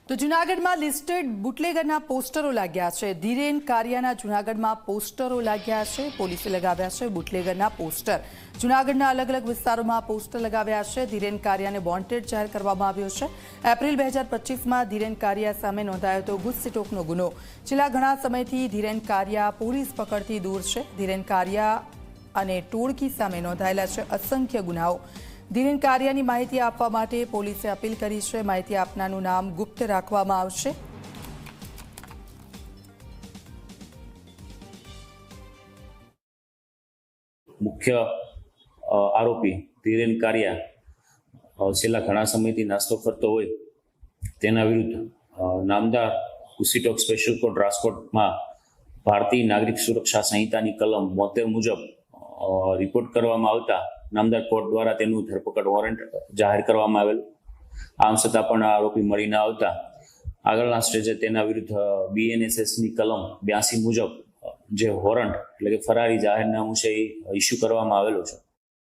તો જૂનાગઢમાં લિસ્ટેડ બુટલેગરના પોસ્ટરો લાગ્યા છે। ધીરેન કારિયાના જૂનાગઢમાં પોસ્ટરો લાગ્યા છે। પોલીસે લગાવ્યા છે બુટલેગરના પોસ્ટર। જૂનાગઢના અલગ અલગ વિસ્તારોમાં પોસ્ટર લગાવ્યા છે। ધીરેન કારિયાને વોન્ટેડ જાહેર કરવામાં આવ્યો છે। એપ્રિલ 2025માં ધીરેન કારિયા સામે નોંધાયો હતો ઘૂસટોકનો ગુનો। છેલ્લા ઘણા સમયથી ધીરેન કારિયા પોલીસ પકડથી દૂર છે। ધીરેન કારિયા અને ટોળકી સામે નોંધાયેલા છે અસંખ્ય ગુનાઓ। ધીરેન કારિયાની માહિતી આપવા માટે પોલીસે અપીલ કરી છે। માહિતી આપનારનું નામ ગુપ્ત રાખવામાં આવશે। મુખ્ય આરોપી ધીરેન કારિયા છેલ્લા ઘણા સમયથી નાસ્તો કરતો હોય તેના વિરુદ્ધ નામદાર ઘૂસટોક સ્પેશિયલ કોર્ટ રાજકોટમાં ભારતીય નાગરિક સુરક્ષા સંહિતાની કલમ 72 મુજબ રિપોર્ટ કરવામાં આવતા નામદાર કોર્ટ દ્વારા તેનું ધરપકડ વોરંટ જાહેર કરવામાં આવેલ। આમ છતાં પણ આરોપી મળી ન આવતા આગળના સ્ટેજે તેના વિરુદ્ધ BNSSની કલમ 82 મુજબ જે વોરંટ એટલે કે ફરારી જાહેરનામું છે એ ઇસ્યુ કરવામાં આવેલો છે।